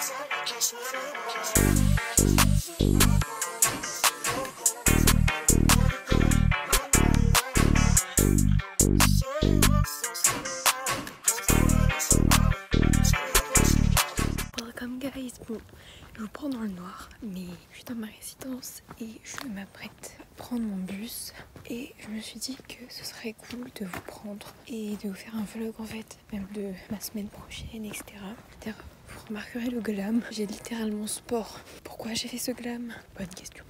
Welcome guys, bon, je vous prends dans le noir, mais je suis dans ma résidence et je m'apprête à prendre mon bus. Et je me suis dit que ce serait cool de vous prendre et de vous faire un vlog en fait, même de ma semaine prochaine, etc. D'ailleurs, vous remarquerez le glam, j'ai littéralement sport. Pourquoi j'ai fait ce glam? Bonne question.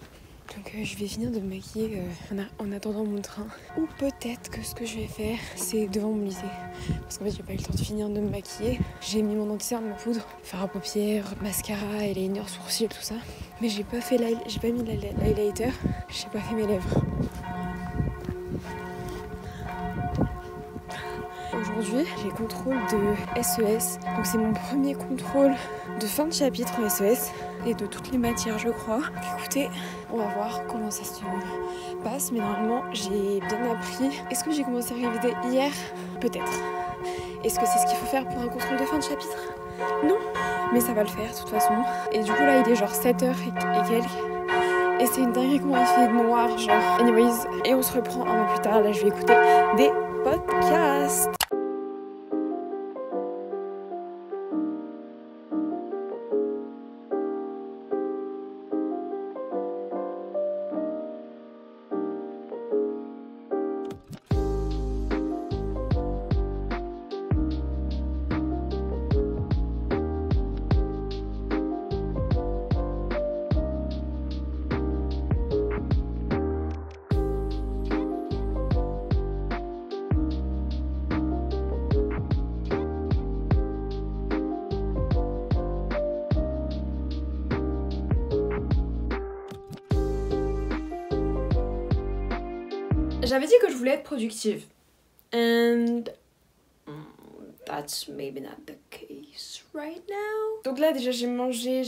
Donc je vais finir de me maquiller en attendant mon train. Ou peut-être que ce que je vais faire, c'est devant mon lycée. Parce qu'en fait, j'ai pas eu le temps de finir de me maquiller. J'ai mis mon anti-cerne, ma poudre, fard à paupières, mascara, eyeliner, sourcils, tout ça. Mais j'ai pas mis l'highlighter. J'ai pas fait mes lèvres. Aujourd'hui, j'ai contrôle de SES. Donc c'est mon premier contrôle de fin de chapitre en SES. Et de toutes les matières, je crois. Écoutez, on va voir comment ça se passe. Mais normalement, j'ai bien appris. Est-ce que j'ai commencé à réviser hier? Peut-être. Est-ce que c'est ce qu'il faut faire pour un contrôle de fin de chapitre? Non. Mais ça va le faire, de toute façon. Et du coup, là, il est genre 7h et quelques. Et c'est une dinguerie comment il fait noir, genre. Anyways, et on se reprend un peu plus tard. Là, je vais écouter des podcasts. J'avais dit que je voulais être productive. And that's maybe not the case right now. Donc là déjà j'ai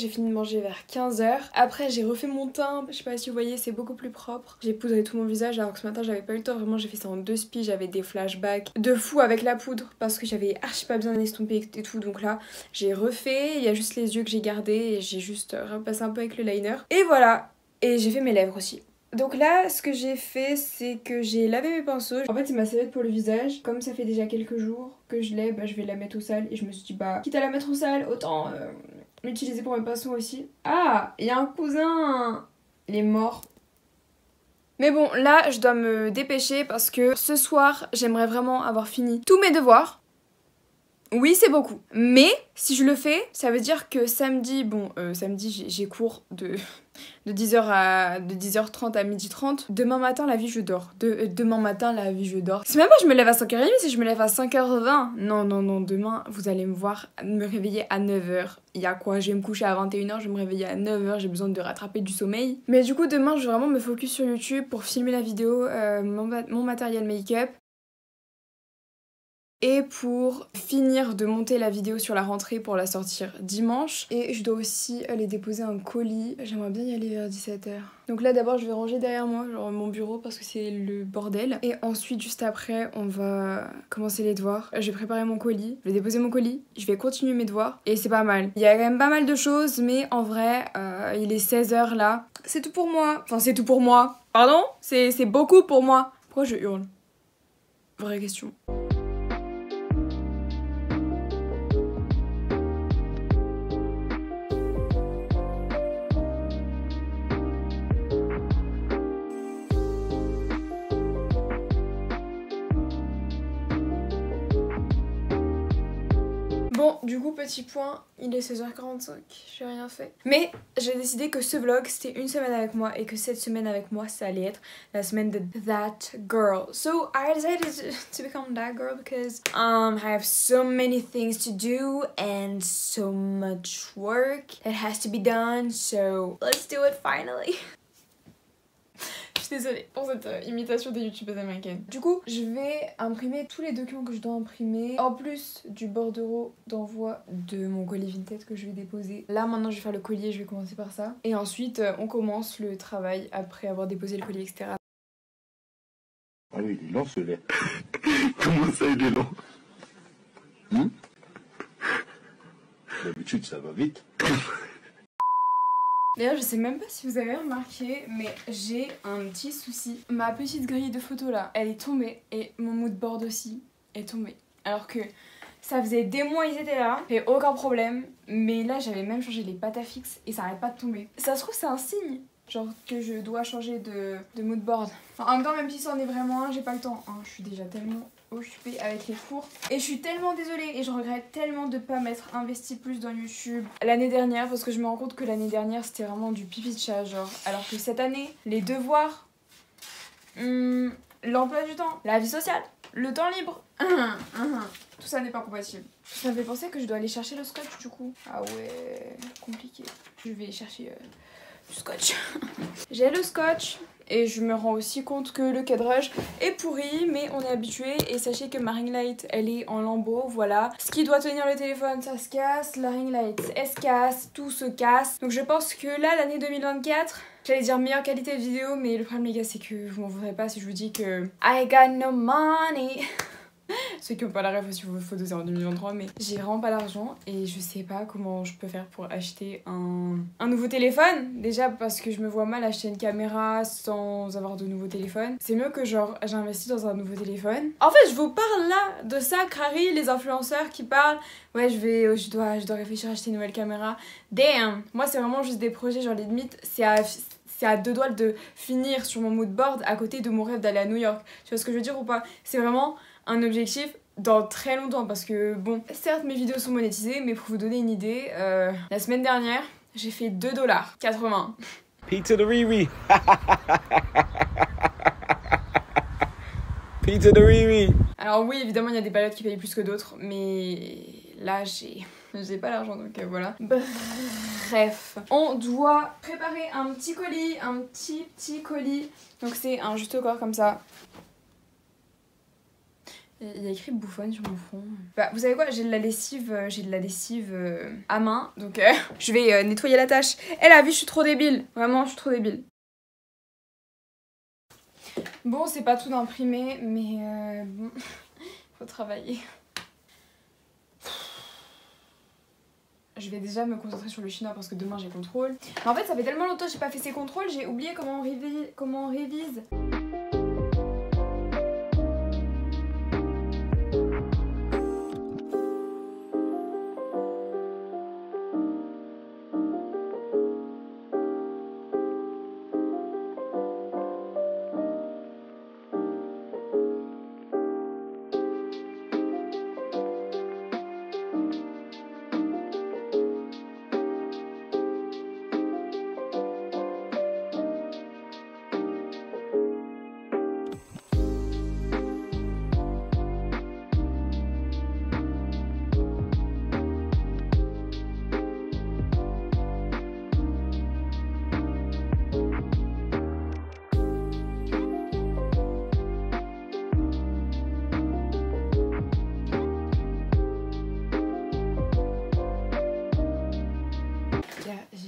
fini de manger vers 15h. Après j'ai refait mon teint, je sais pas si vous voyez, c'est beaucoup plus propre. J'ai poudré tout mon visage alors que ce matin j'avais pas eu le temps, vraiment j'ai fait ça en 2 spies, j'avais des flashbacks de fou avec la poudre parce que j'avais archi pas bien estompé et tout. Donc là j'ai refait, il y a juste les yeux que j'ai gardés et j'ai juste repassé un peu avec le liner. Et voilà, et j'ai fait mes lèvres aussi. Donc là, ce que j'ai fait, c'est que j'ai lavé mes pinceaux. En fait, c'est ma serviette pour le visage. Comme ça fait déjà quelques jours que je l'ai, je vais la mettre au sale. Et je me suis dit, quitte à la mettre au sale, autant l'utiliser pour mes pinceaux aussi. Ah, il y a un cousin. Il est mort. Mais bon, là, je dois me dépêcher parce que ce soir, j'aimerais vraiment avoir fini tous mes devoirs. Oui, c'est beaucoup. Mais si je le fais, ça veut dire que samedi, samedi j'ai cours de 10h30 à 12h30. Demain matin, la vie, je dors. Demain matin, la vie, je dors. C'est même pas je me lève à 5h30, c'est je me lève à 5h20. Non, demain, vous allez me voir me réveiller à 9h. Il y a quoi? Je vais me coucher à 21h, je vais me réveiller à 9h, j'ai besoin de rattraper du sommeil. Mais du coup, demain, je vais vraiment me focus sur YouTube pour filmer la vidéo, mon matériel make-up. Et pour finir de monter la vidéo sur la rentrée pour la sortir dimanche. Et je dois aussi aller déposer un colis. J'aimerais bien y aller vers 17h. Donc là d'abord je vais ranger derrière moi, genre mon bureau parce que c'est le bordel. Et ensuite juste après on va commencer les devoirs. Je vais préparer mon colis, je vais déposer mon colis, je vais continuer mes devoirs. Et c'est pas mal. Il y a quand même pas mal de choses mais en vrai il est 16h là. C'est tout pour moi. Enfin c'est tout pour moi. Pardon? C'est beaucoup pour moi. Pourquoi je hurle? Vraie question. Bon, du coup, petit point, il est 16h45, j'ai rien fait. Mais j'ai décidé que ce vlog, c'était une semaine avec moi et que cette semaine avec moi, ça allait être la semaine de That Girl. So, I decided to become that girl because I have so many things to do and so much work that has to be done. So, let's do it finally. Je suis désolée pour cette imitation des youtubeuses américaines. Du coup, je vais imprimer tous les documents que je dois imprimer, en plus du bordereau d'envoi de mon colis Vinted que je vais déposer. Là, maintenant, je vais faire le collier, je vais commencer par ça. Et ensuite, on commence le travail après avoir déposé le colis, etc. Ah oui, il est long, ce lait. Comment ça, il est long? D'habitude, ça va vite. D'ailleurs, je sais même pas si vous avez remarqué, mais j'ai un petit souci. Ma petite grille de photos là, elle est tombée et mon mood board aussi est tombé. Alors que ça faisait des mois ils étaient là, et aucun problème. Mais là, j'avais même changé les pattes à fixe et ça arrête pas de tomber. Ça se trouve, c'est un signe, genre que je dois changer de mood board. Enfin, en même temps, même si ça en est vraiment un, j'ai pas le temps. Hein, je suis déjà tellement occupée avec les cours et je suis tellement désolée et je regrette tellement de pas m'être investi plus dans YouTube l'année dernière, parce que je me rends compte que l'année dernière c'était vraiment du pipi de chat genre, alors que cette année les devoirs, l'emploi du temps, la vie sociale, le temps libre, tout ça n'est pas compatible. Ça me fait penser que je dois aller chercher le scotch du coup. Ah ouais, compliqué. Je vais chercher du scotch. J'ai le scotch. Et je me rends aussi compte que le cadrage est pourri, mais on est habitué. Et sachez que ma ring light, elle est en lambeaux, voilà. Ce qui doit tenir le téléphone, ça se casse. La ring light, elle se casse, tout se casse. Donc je pense que là, l'année 2024, j'allais dire meilleure qualité de vidéo, mais le problème les gars, c'est que vous m'en voudrez pas si je vous dis que I got no money. Ceux qui n'ont pas la rêve aussi, faut doser en 2023, mais j'ai vraiment pas d'argent et je sais pas comment je peux faire pour acheter un nouveau téléphone. Déjà parce que je me vois mal acheter une caméra sans avoir de nouveau téléphone. C'est mieux que genre j'investis dans un nouveau téléphone. En fait, je vous parle là de ça, Crary, les influenceurs qui parlent. Ouais, je dois réfléchir à acheter une nouvelle caméra. Damn! Moi, c'est vraiment juste des projets, genre les limites, c'est à deux doigts de finir sur mon mood board à côté de mon rêve d'aller à New York. Tu vois ce que je veux dire ou pas? C'est vraiment un objectif dans très longtemps parce que bon, certes mes vidéos sont monétisées, mais pour vous donner une idée, la semaine dernière j'ai fait 2,80 $. P to the Riri. P to the Riri. Alors oui, évidemment il y a des périodes qui payent plus que d'autres, mais là j'ai pas l'argent donc voilà. Bref, on doit préparer un petit colis, un petit colis. Donc c'est un juste au corps comme ça. Il y a écrit bouffonne sur mon front. Bah, vous savez quoi, j'ai de la lessive à main, donc je vais nettoyer la tâche. Et la vie, je suis trop débile. Vraiment, je suis trop débile. Bon, c'est pas tout d'imprimer, mais bon, faut travailler. Je vais déjà me concentrer sur le chinois parce que demain j'ai contrôle. Mais en fait, ça fait tellement longtemps que j'ai pas fait ces contrôles, j'ai oublié comment on révise.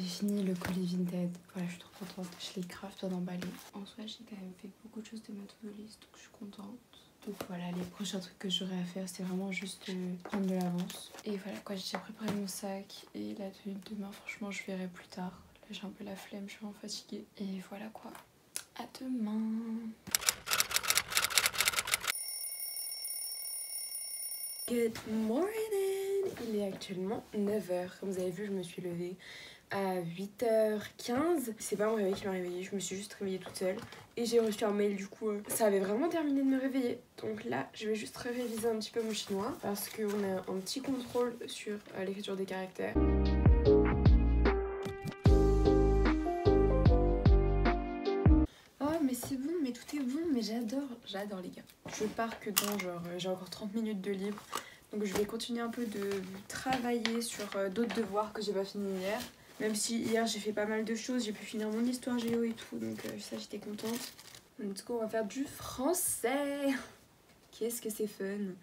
Fini le colis Vinted. Voilà, je suis trop contente. Je l'ai grave bien emballé. En soi, j'ai quand même fait beaucoup de choses de ma to-do list, donc je suis contente. Donc voilà, les prochains trucs que j'aurai à faire, c'est vraiment juste prendre de l'avance. Et voilà quoi, j'ai déjà préparé mon sac et la tenue de demain. Franchement, je verrai plus tard. Là, j'ai un peu la flemme, je suis vraiment fatiguée. Et voilà quoi. À demain. Good morning! Il est actuellement 9 h. Comme vous avez vu, je me suis levée à 8h15. C'est pas mon réveil qui m'a réveillée, je me suis juste réveillée toute seule. Et j'ai reçu un mail du coup. Ça avait vraiment terminé de me réveiller. Donc là, je vais juste réviser un petit peu mon chinois. Parce qu'on a un petit contrôle sur l'écriture des caractères. Oh mais c'est bon, mais tout est bon, mais j'adore les gars. Je pars que dans genre, j'ai encore 30 minutes de libre. Donc je vais continuer un peu de travailler sur d'autres devoirs que j'ai pas fini hier. Même si hier j'ai fait pas mal de choses, j'ai pu finir mon histoire géo et tout, donc ça j'étais contente. Let's go, on va faire du français. Qu'est-ce que c'est fun.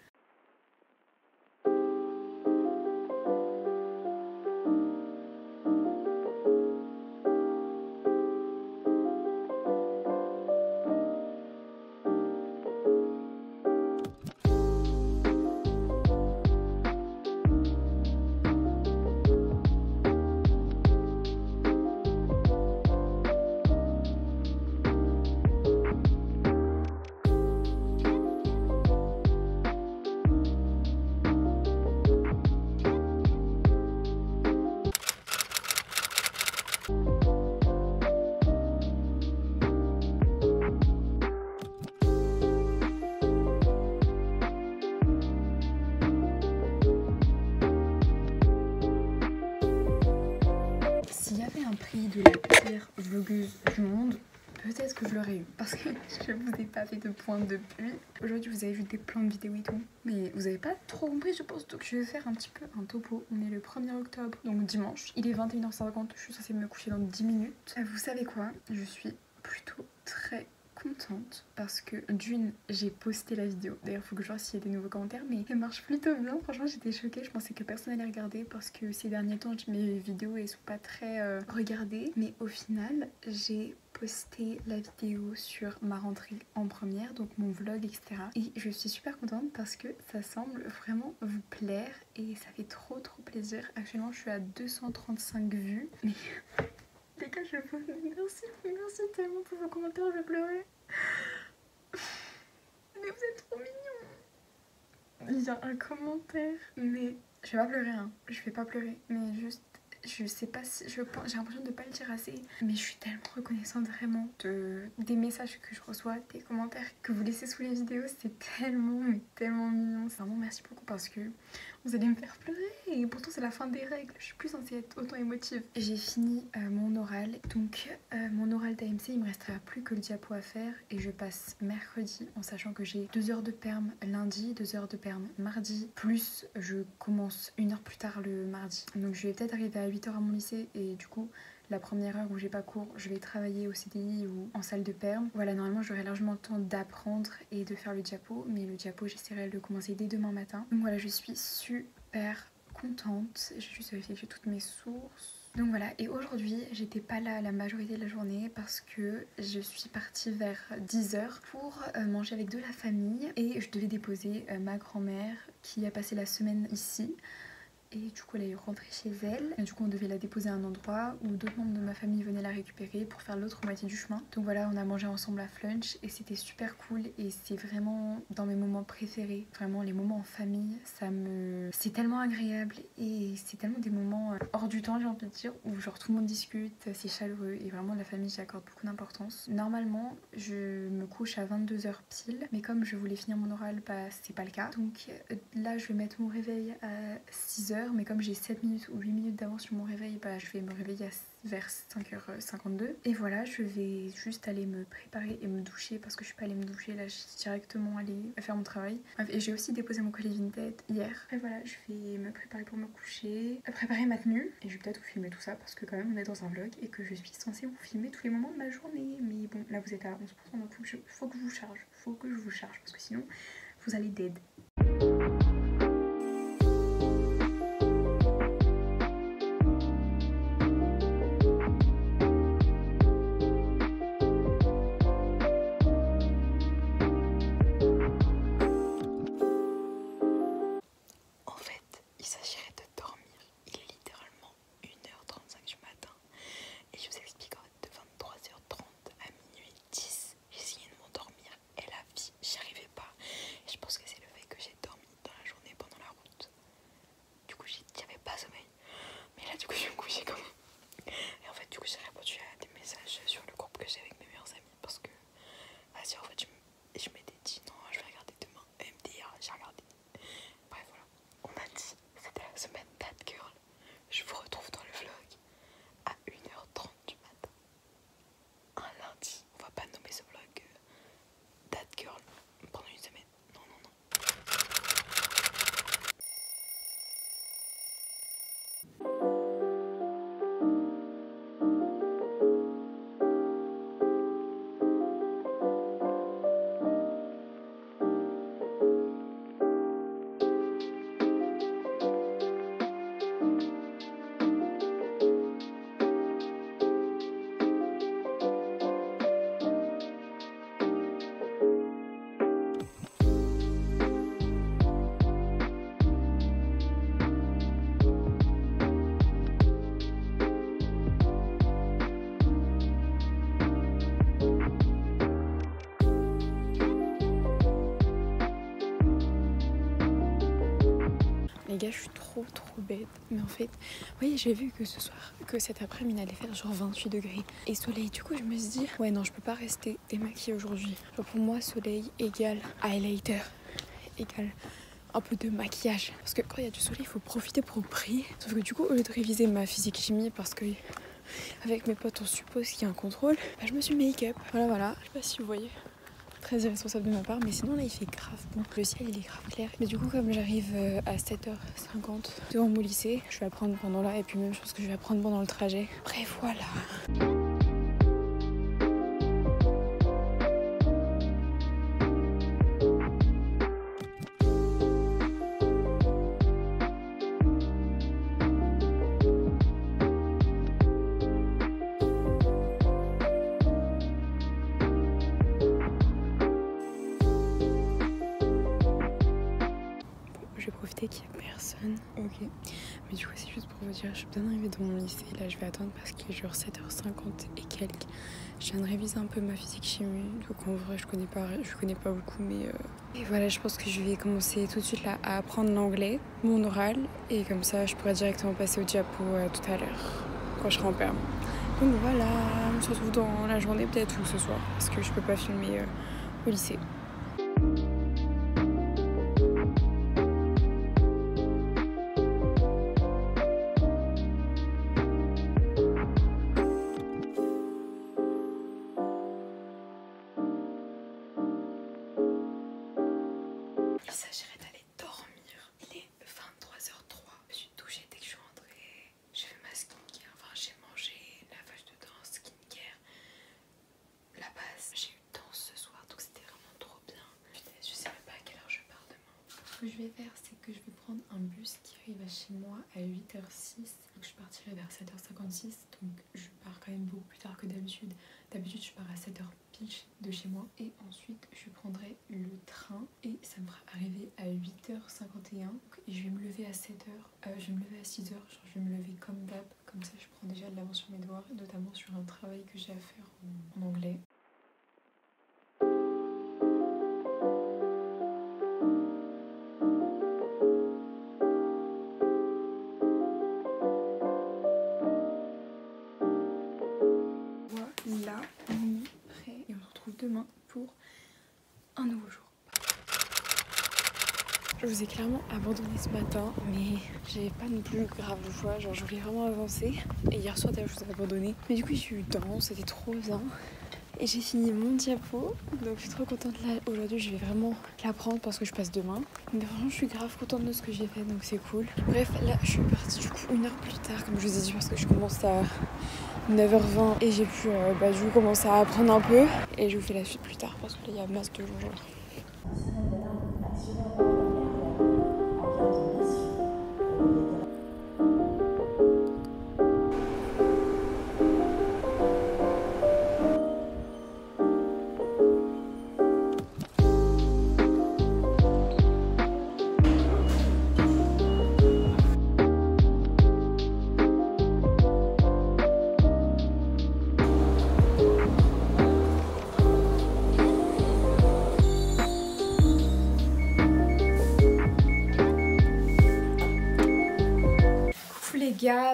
vlogueuse du monde, peut-être que je l'aurais eu parce que je vous ai pas fait de pointe depuis. Aujourd'hui vous avez vu des plans de vidéos et tout, mais vous avez pas trop compris je pense, donc je vais faire un petit peu un topo. On est le 1er octobre, donc dimanche, il est 21h50, je suis censée me coucher dans 10 minutes. Vous savez quoi, je suis plutôt très contente parce que d'une j'ai posté la vidéo, d'ailleurs faut que je vois s'il y a des nouveaux commentaires, mais elle marche plutôt bien. Franchement j'étais choquée, je pensais que personne allait regarder parce que ces derniers temps mes vidéos elles sont pas très regardées, mais au final j'ai posté la vidéo sur ma rentrée en première, donc mon vlog etc, et je suis super contente parce que ça semble vraiment vous plaire et ça fait trop plaisir. Actuellement je suis à 235 vues, mais les gars, je veux... merci tellement pour vos commentaires, je vais pleurer. Mais vous êtes trop mignons. Il y a un commentaire, mais je vais pas pleurer, hein. Je vais pas pleurer, mais juste, je sais pas si, j'ai l'impression de pas le dire assez, mais je suis tellement reconnaissante vraiment des messages que je reçois, des commentaires que vous laissez sous les vidéos, c'est tellement, mais tellement mignon. Vraiment merci beaucoup parce que vous allez me faire pleurer et pourtant c'est la fin des règles, je suis plus censée être autant émotive. J'ai fini mon oral, donc mon oral d'AMC il me restera plus que le diapo à faire et je passe mercredi en sachant que j'ai 2 heures de perm lundi, 2 heures de perm mardi, plus je commence 1 heure plus tard le mardi. Donc je vais peut-être arriver à 8h à mon lycée et du coup la première heure où j'ai pas cours, je vais travailler au CDI ou en salle de perm. Voilà, normalement j'aurai largement le temps d'apprendre et de faire le diapo, mais le diapo j'essaierai de le commencer dès demain matin. Donc voilà, je suis super contente, j'ai juste vérifié toutes mes sources. Donc voilà, et aujourd'hui j'étais pas là la majorité de la journée parce que je suis partie vers 10h pour manger avec de la famille et je devais déposer ma grand-mère qui a passé la semaine ici. Et du coup elle est rentrée chez elle, et du coup on devait la déposer à un endroit où d'autres membres de ma famille venaient la récupérer pour faire l'autre moitié du chemin. Donc voilà, on a mangé ensemble à Flunch et c'était super cool et c'est vraiment dans mes moments préférés. Vraiment les moments en famille, c'est tellement agréable et c'est tellement des moments hors du temps j'ai envie de dire, où genre tout le monde discute, c'est chaleureux et vraiment la famille j'y accorde beaucoup d'importance. Normalement je me couche à 22h pile, mais comme je voulais finir mon oral, bah c'est pas le cas. Donc là je vais mettre mon réveil à 6h, mais comme j'ai 7 minutes ou 8 minutes d'avance sur mon réveil, bah je vais me réveiller vers 5h52 et voilà, je vais juste aller me préparer et me doucher parce que je suis pas allée me doucher, là je suis directement allée faire mon travail. Bref, et j'ai aussi déposé mon colis Vinted hier et voilà, je vais me préparer pour me coucher, préparer ma tenue et je vais peut-être vous filmer tout ça parce que quand même on est dans un vlog et que je suis censée vous filmer tous les moments de ma journée, mais bon là vous êtes à 11%, donc faut que je vous charge parce que sinon vous allez dead. Les gars, je suis trop bête. Mais en fait, oui, j'ai vu que ce soir, que cet après-midi, il allait faire genre 28 degrés et soleil. Du coup, je me suis dit, ouais, non, je peux pas rester démaquillée aujourd'hui. Genre, pour moi, soleil égale highlighter, égale un peu de maquillage. Parce que quand il y a du soleil, il faut profiter pour briller. Sauf que du coup, au lieu de réviser ma physique-chimie, parce que avec mes potes on suppose qu'il y a un contrôle, bah, je me suis make-up. Voilà, je sais pas si vous voyez. Très irresponsable de ma part, mais sinon là il fait grave bon. Le ciel il est grave clair. Mais du coup comme j'arrive à 7h50 devant mon lycée, je vais apprendre pendant là et puis même je pense que je vais apprendre pendant le trajet. Bref voilà. Je vais profiter qu'il n'y a personne. Ok. Mais du coup, c'est juste pour vous dire, je suis bien arrivée dans mon lycée. Là, je vais attendre parce qu'il est genre 7h50 et quelques. Je viens de réviser un peu ma physique chimie. Donc en vrai, je connais pas beaucoup. Mais Et voilà, je pense que je vais commencer tout de suite là à apprendre l'anglais, mon oral. Et comme ça, je pourrai directement passer au diapo tout à l'heure, quand je serai en perm. Donc voilà, on se retrouve dans la journée peut-être ou ce soir. Parce que je peux pas filmer au lycée. Il s'agirait d'aller dormir. Il est 23h03. Je me suis douchée dès que je suis rentrée. J'ai fait ma skincare. Enfin, j'ai mangé lavage de dents, skincare, la base. J'ai eu danse ce soir, donc c'était vraiment trop bien. Je sais même pas à quelle heure je pars demain. Ce que je vais faire, c'est que je vais prendre un bus qui arrive à chez moi à 8h06. Donc je partirai vers 7h56. Donc je pars quand même beaucoup plus tard que d'habitude. D'habitude, je pars à 7h pile de chez moi. Et ensuite, je prendrai le train. Et ça me fera arriver à 8h51. Et je vais me lever à 7h. Je vais me lever à 6h. Genre, je vais me lever comme d'hab. Comme ça, je prends déjà de l'avance sur mes devoirs. Notamment sur un travail que j'ai à faire en anglais. Voilà, on est prêt et on se retrouve demain pour un nouveau jour. Je vous ai clairement abandonné ce matin, mais j'avais pas non plus grave le choix, genre je voulais vraiment avancer. Et hier soir d'ailleurs je vous ai abandonné. Mais du coup j'ai eu danse, c'était trop bien. Et j'ai fini mon diapo, donc je suis trop contente là. Aujourd'hui je vais vraiment l'apprendre parce que je passe demain. Mais franchement je suis grave contente de ce que j'ai fait, donc c'est cool. Bref, là je suis partie du coup 1 heure plus tard, comme je vous ai dit, parce que je commence à 9h20 et j'ai pu du coup commencer à apprendre un peu. Et je vous fais la suite plus tard parce que là il y a masse de jours.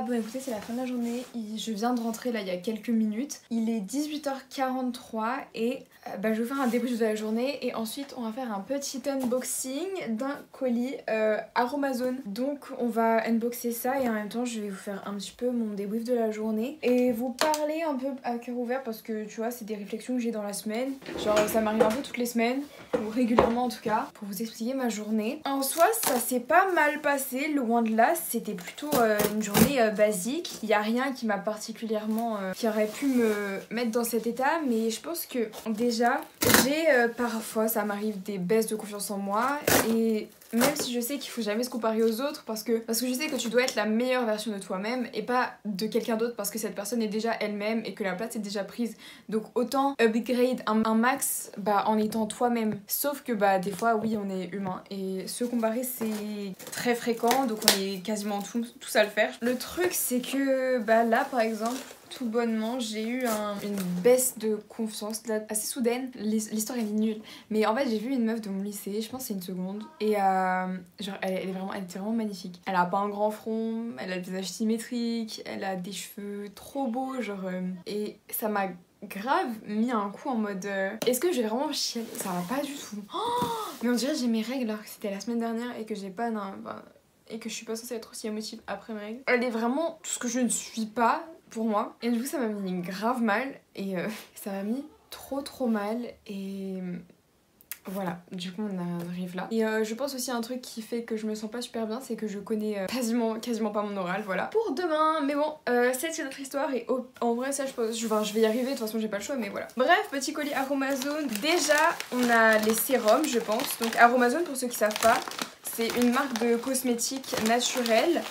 Bon écoutez, c'est la fin de la journée, je viens de rentrer là il y a quelques minutes. Il est 18h43 et je vais faire un débrief de la journée et ensuite on va faire un petit unboxing d'un colis Aromazone. Donc on va unboxer ça et en même temps je vais vous faire un petit peu mon débrief de la journée et vous parler un peu à cœur ouvert parce que tu vois c'est des réflexions que j'ai dans la semaine. Genre ça m'arrive un peu toutes les semaines, ou régulièrement en tout cas, pour vous expliquer ma journée. En soi ça s'est pas mal passé, loin de là, c'était plutôt une journée basique. Il n'y a rien qui m'a particulièrement qui aurait pu me mettre dans cet état, mais je pense que déjà j'ai parfois ça m'arrive des baisses de confiance en moi et même si je sais qu'il faut jamais se comparer aux autres parce que je sais que tu dois être la meilleure version de toi-même et pas de quelqu'un d'autre parce que cette personne est déjà elle-même et que la place est déjà prise. Donc autant upgrade un max en étant toi-même. Sauf que des fois oui on est humain et se comparer c'est très fréquent donc on est quasiment tous à le faire. Le truc c'est que là par exemple tout bonnement j'ai eu une baisse de confiance là, assez soudaine. L'histoire elle est nulle mais en fait j'ai vu une meuf de mon lycée, je pense c'est une seconde et genre elle était vraiment magnifique. Elle a pas un grand front, elle a le visage symétrique, elle a des cheveux trop beaux genre et ça m'a grave mis un coup en mode est-ce que je vais vraiment chialer? Ça va pas du tout. Oh mais on dirait que j'ai mes règles alors que c'était la semaine dernière et que j'ai pas et que je suis pas censée être aussi émotive après mes règles. Elle est vraiment tout ce que je ne suis pas pour moi. Et du coup ça m'a mis grave mal et ça m'a mis trop mal et voilà, du coup on arrive là. Et je pense aussi à un truc qui fait que je me sens pas super bien, c'est que je connais quasiment pas mon oral, voilà. Pour demain, mais bon, c'est notre histoire et en vrai ça je pense, je vais y arriver, de toute façon j'ai pas le choix, mais voilà. Bref, petit colis Aromazone. Déjà, on a les sérums, je pense. Donc Aromazone, pour ceux qui savent pas, c'est une marque de cosmétiques naturels,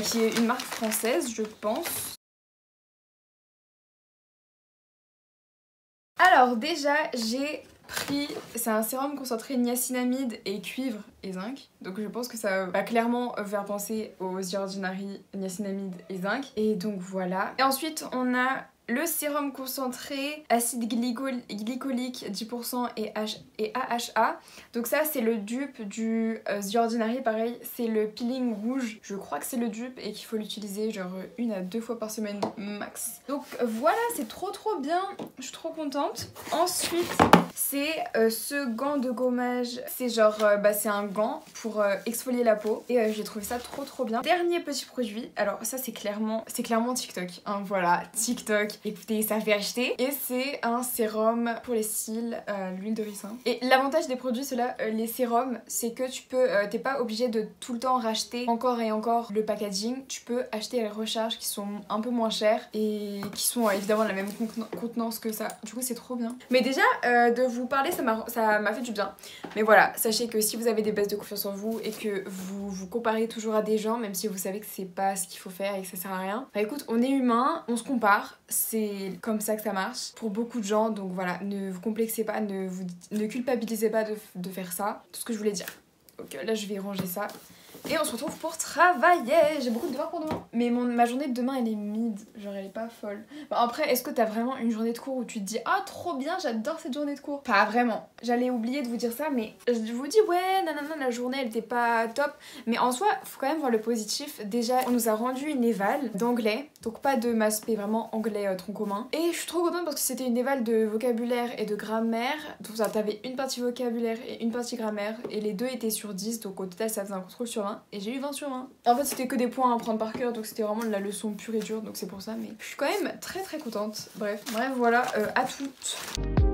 qui est une marque française, je pense. Alors déjà, j'ai pris, c'est un sérum concentré niacinamide et cuivre et zinc. Donc je pense que ça va clairement faire penser aux The Ordinary niacinamide et zinc. Et donc voilà. Et ensuite on a le sérum concentré acide glycolique 10% et AHA. Donc ça c'est le dupe du The Ordinary, pareil c'est le peeling rouge. Je crois que c'est le dupe et qu'il faut l'utiliser genre 1 à 2 fois par semaine max. Donc voilà, c'est trop bien, je suis trop contente. Ensuite c'est ce gant de gommage, c'est genre c'est un gant pour exfolier la peau et j'ai trouvé ça trop bien. Dernier petit produit, alors ça c'est clairement TikTok, hein, voilà, TikTok. Écoutez, ça fait acheter. Et c'est un sérum pour les cils, l'huile de ricin. Et l'avantage des produits, les sérums, c'est que tu peux, t'es pas obligé de tout le temps racheter encore et encore le packaging. Tu peux acheter les recharges qui sont un peu moins chères et qui sont évidemment la même contenance que ça. Du coup, c'est trop bien. Mais déjà, de vous parler, ça m'a fait du bien. Mais voilà, sachez que si vous avez des baisses de confiance en vous et que vous vous comparez toujours à des gens, même si vous savez que c'est pas ce qu'il faut faire et que ça sert à rien, bah écoute, on est humain, on se compare. C'est comme ça que ça marche pour beaucoup de gens, donc voilà, ne vous complexez pas, ne culpabilisez pas de faire ça. Tout ce que je voulais dire. Donc là je vais ranger ça. Et on se retrouve pour travailler. J'ai beaucoup de devoirs pour demain. Mais ma journée de demain elle est mid, genre elle est pas folle. Bon, après, est-ce que t'as vraiment une journée de cours où tu te dis ah trop bien, j'adore cette journée de cours? Pas vraiment. J'allais oublier de vous dire ça, mais je vous dis ouais, nanana, la journée elle était pas top. Mais en soi, faut quand même voir le positif. Déjà, on nous a rendu une éval d'anglais, donc pas de maths, mais vraiment anglais tronc commun. Et je suis trop contente parce que c'était une éval de vocabulaire et de grammaire. Donc ça, t'avais une partie vocabulaire et une partie grammaire, et les deux étaient sur 10, donc au total ça faisait un contrôle sur 20. Et j'ai eu 20 sur 20. En fait c'était que des points à prendre par cœur, donc c'était vraiment de la leçon pure et dure, donc c'est pour ça, mais je suis quand même très contente. Bref voilà, à toutes.